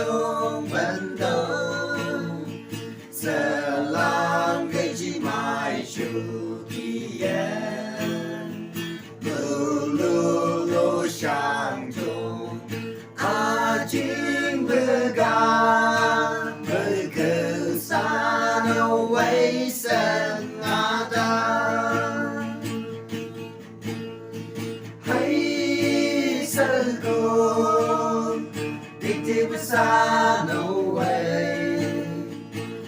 chung vẫn đâu giờ lang gây chi mai chủ tiên lu lu lu sang chung a chính bơ ga bơ cơ sa no way sen ada hay sơ cô đi xa no way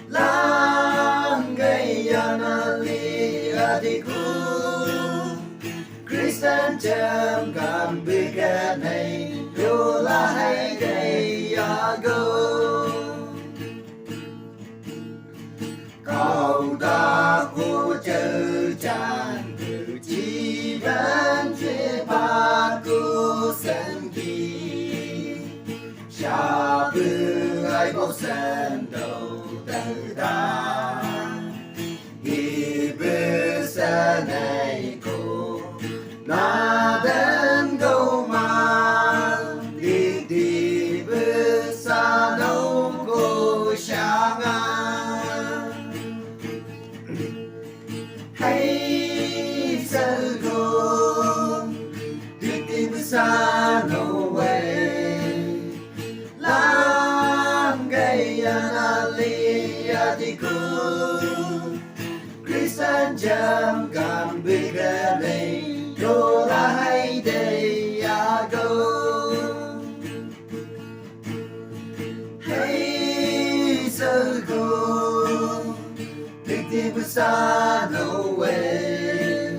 lang gây anali adiku Christian chăm cảm bị cái này yêu là hay gây go cầu ta cô chờ chan từ chi vẫn chưa ba cô sen kỳ cha bư ai bao sen đầu từ ta đi bư sen này cô na đến đâu mà đi đi bư xa đâu cô sang hay sơ cô đi đi bư xa no way lang gây anali adiku Christian jam kan bigane yo la hay day go hey sơ cô đi đi bư xa no way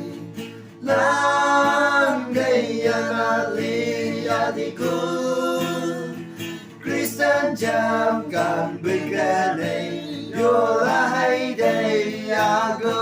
lang gây anali adiku Christian jam kan bigane yo la hay day go